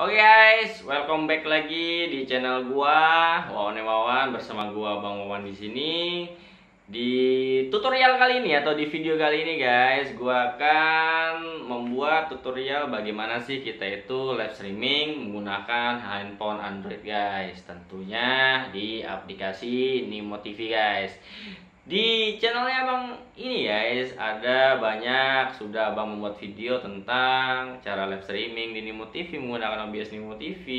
Oke guys, welcome back lagi di channel gua Wawan bersama gua Bang Wawan di sini. Di tutorial kali ini atau di video kali ini guys, gua akan membuat tutorial bagaimana sih kita itu live streaming menggunakan handphone Android guys. Tentunya di aplikasi Nimo TV guys. Di channelnya Bang ini guys, ada banyak sudah Bang membuat video tentang cara live streaming di Nimo TV menggunakan OBS Nimo TV,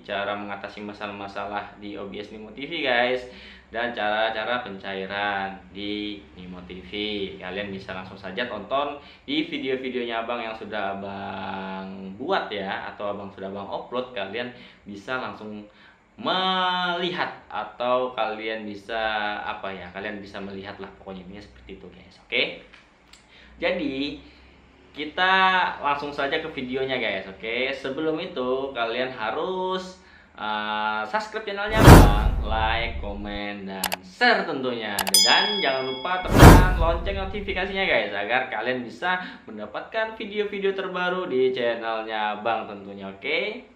cara mengatasi masalah-masalah di OBS Nimo TV guys, dan cara-cara pencairan di Nimo TV. Kalian bisa langsung saja tonton di video-videonya Abang yang sudah Abang buat ya, atau Abang sudah Abang upload. Kalian bisa langsung melihat atau kalian bisa kalian bisa melihat lah, pokoknya ini seperti itu guys. Oke, jadi kita langsung saja ke videonya guys. Oke, sebelum itu kalian harus subscribe channelnya Bang, like, komen, dan share tentunya, dan jangan lupa tekan lonceng notifikasinya guys, agar kalian bisa mendapatkan video-video terbaru di channelnya Bang tentunya. Oke,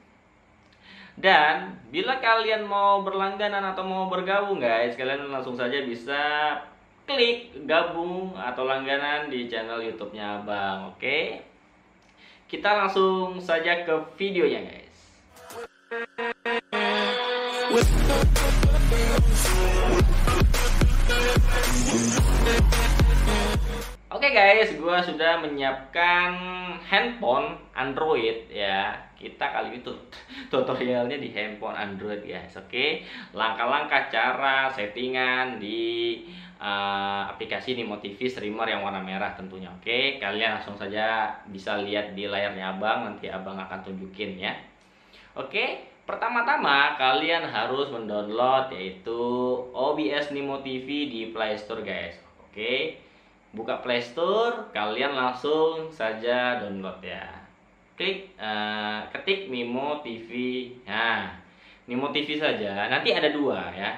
dan bila kalian mau berlangganan atau mau bergabung guys, kalian langsung saja bisa klik gabung atau langganan di channel YouTube-nya Abang. Oke, kita langsung saja ke videonya guys. Oke guys, gua sudah menyiapkan handphone Android ya. Kita kali itu tutorialnya di handphone Android guys. Oke, langkah-langkah cara settingan di aplikasi Nimo TV streamer yang warna merah tentunya. Oke, kalian langsung saja bisa lihat di layarnya Abang, nanti Abang akan tunjukin ya. Oke, pertama-tama kalian harus mendownload yaitu OBS Nimo TV di Play Store guys. Oke, buka Play Store, kalian langsung saja download ya. Klik, ketik Nimo TV. Nah, Nimo TV saja. Nanti ada dua ya,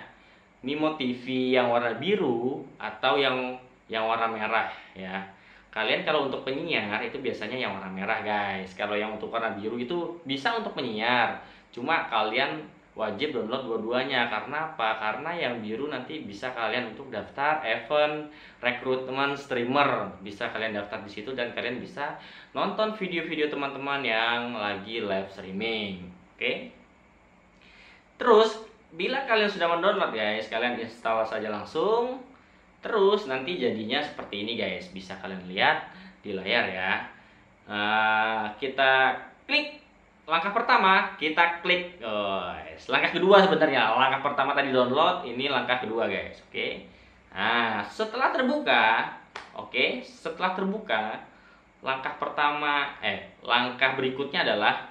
Nimo TV yang warna biru atau yang warna merah ya. Kalian kalau untuk penyiar itu biasanya yang warna merah guys. Kalau yang untuk warna biru itu bisa untuk penyiar, cuma kalian wajib download dua-duanya. Karena apa? Karena yang biru nanti bisa kalian untuk daftar event rekrutmen streamer, bisa kalian daftar di situ dan kalian bisa nonton video-video teman-teman yang lagi live streaming. Oke, terus bila kalian sudah mendownload guys, kalian install saja langsung. Terus nanti jadinya seperti ini guys, bisa kalian lihat di layar ya. Kita klik langkah pertama, kita klik langkah kedua sebenarnya. Langkah pertama tadi download, ini langkah kedua guys. Oke, nah setelah terbuka, langkah pertama langkah berikutnya adalah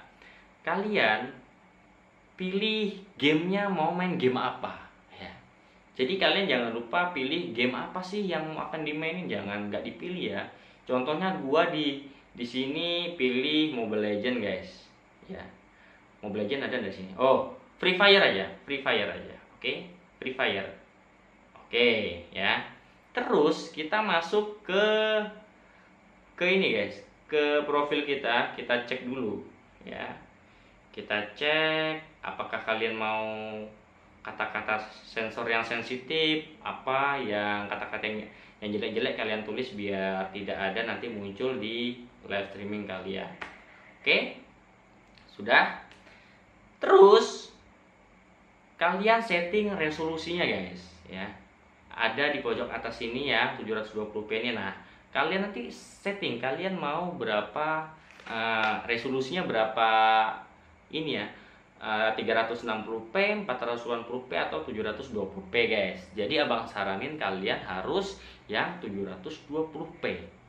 kalian pilih gamenya, mau main game apa ya. Jadi kalian jangan lupa pilih game apa sih yang akan dimainin, jangan nggak dipilih ya. Contohnya gua di sini pilih Mobile Legend guys ya. Mobile Legend ada di sini. Oh, Free Fire aja. Oke, Free Fire. Oke ya. Terus kita masuk ke ini guys, ke profil kita cek dulu ya. Kita cek apakah kalian mau kata-kata sensor yang sensitif, apa yang kata-kata yang jelek-jelek kalian tulis biar tidak ada nanti muncul di live streaming kalian. Oke, sudah. Terus kalian setting resolusinya guys ya, ada di pojok atas sini ya, 720p ini. Nah, kalian nanti setting kalian mau berapa, resolusinya berapa ini ya, 360p, 480p atau 720p guys. Jadi Abang saranin kalian harus yang 720p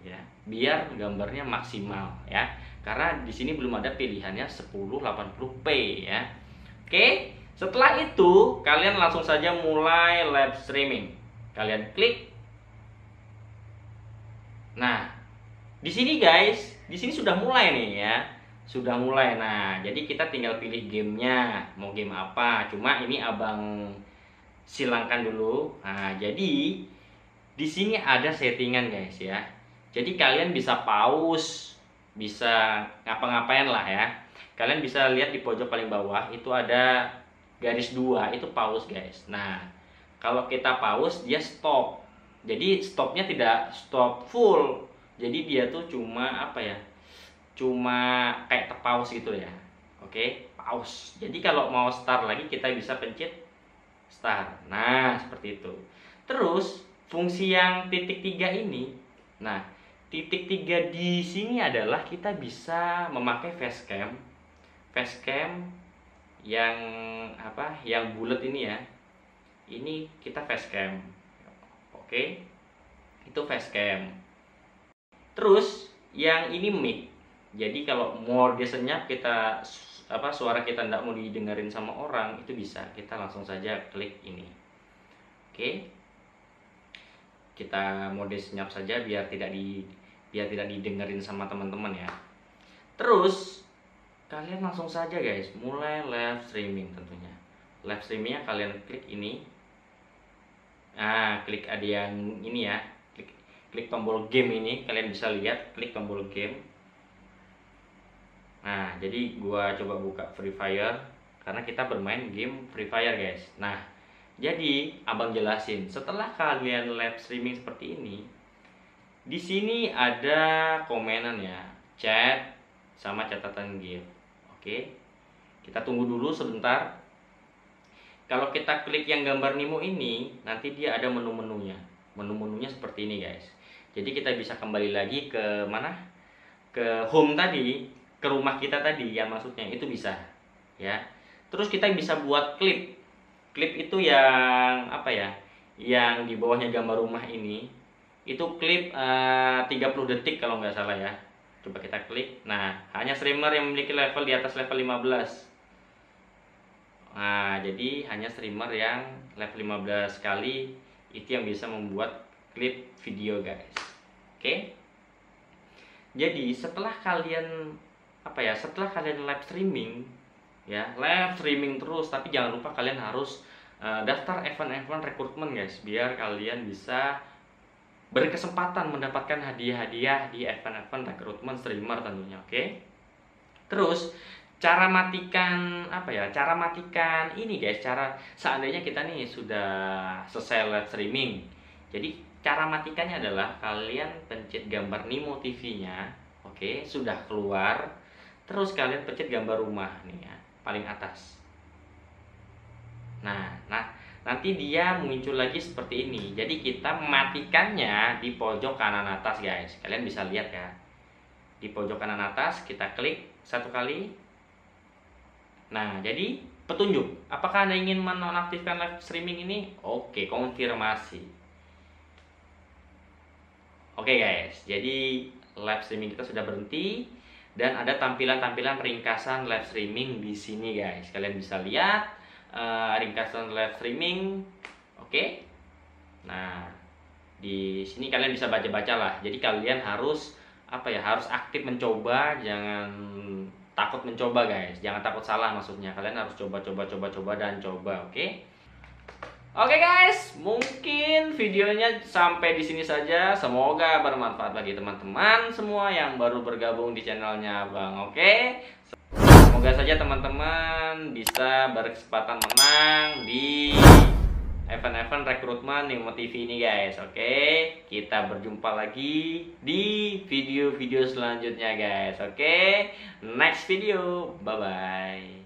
ya, biar gambarnya maksimal ya. Karena di sini belum ada pilihannya 1080p ya. Oke, setelah itu kalian langsung saja mulai live streaming. Kalian klik. Nah, di sini guys, di sini sudah mulai nih ya. Sudah mulai. Nah, jadi kita tinggal pilih gamenya, mau game apa. Cuma ini Abang silangkan dulu. Nah, jadi di sini ada settingan guys ya. Jadi kalian bisa pause, bisa ngapa-ngapain lah ya. Kalian bisa lihat di pojok paling bawah itu ada garis 2, itu pause guys. Nah, kalau kita pause dia stop. Jadi stopnya tidak stop full. Jadi dia tuh cuma apa ya? Cuma kayak terpause gitu ya. Oke, pause. Jadi kalau mau start lagi kita bisa pencet start. Nah, seperti itu. Terus fungsi yang titik 3 ini. Nah, titik 3 di sini adalah kita bisa memakai facecam. Facecam yang apa? Yang bulat ini ya. Ini kita facecam. Oke. Itu facecam. Terus yang ini mic. Jadi kalau mode senyap kita suara kita tidak mau didengarin sama orang itu bisa. Kita langsung saja klik ini. Oke. Kita mode senyap saja biar tidak didengarin sama teman-teman ya. Terus kalian langsung saja guys mulai live streaming tentunya. Live streamingnya kalian klik ini. Nah, klik ada yang ini ya. Klik tombol game ini, kalian bisa lihat klik tombol game. Nah, jadi gua coba buka Free Fire karena kita bermain game Free Fire guys. Nah, jadi abang jelasin, setelah kalian live streaming seperti ini, di sini ada komenan ya, chat sama catatan game. Oke, kita tunggu dulu sebentar. Kalau kita klik yang gambar Nemo ini, nanti dia ada menu-menunya. Menu-menunya seperti ini guys. Jadi kita bisa kembali lagi ke mana? Ke home tadi, ke rumah kita tadi yang maksudnya itu bisa ya. Terus kita bisa buat klip. Klip itu yang apa ya? Yang di bawahnya gambar rumah ini. Itu klip 30 detik kalau nggak salah ya. Coba kita klik. Nah, hanya streamer yang memiliki level di atas level 15. Nah, jadi hanya streamer yang level 15 kali itu yang bisa membuat klip video guys. Oke. Jadi setelah kalian setelah kalian live streaming ya, live streaming terus, tapi jangan lupa kalian harus daftar event-event rekrutmen guys, biar kalian bisa berkesempatan mendapatkan hadiah-hadiah di event-event rekrutmen streamer tentunya. Oke. Terus cara matikan cara matikan ini guys, cara seandainya kita nih sudah selesai live streaming. Jadi cara matikannya adalah kalian pencet gambar Nemo TV-nya. Oke, sudah keluar. Terus kalian pencet gambar rumah nih ya, paling atas. Nah, nanti dia muncul lagi seperti ini. Jadi kita mematikannya di pojok kanan atas guys. Kalian bisa lihat ya. Di pojok kanan atas kita klik satu kali. Nah, jadi petunjuk. Apakah Anda ingin menonaktifkan live streaming ini? Oke, konfirmasi. Oke guys, jadi live streaming kita sudah berhenti dan ada tampilan-tampilan ringkasan live streaming di sini guys. Kalian bisa lihat ringkasan live streaming. Oke. Nah, di sini kalian bisa baca-baca lah. Jadi kalian harus harus aktif mencoba, jangan takut mencoba guys. Jangan takut salah maksudnya. Kalian harus coba dan coba, oke? Oke guys, mungkin videonya sampai di sini saja. Semoga bermanfaat bagi teman-teman semua yang baru bergabung di channelnya Bang. Oke, semoga saja teman-teman bisa berkesempatan menang di event-event rekrutmen Nemo TV ini guys. Oke, kita berjumpa lagi di video-video selanjutnya guys. Oke, next video, bye bye.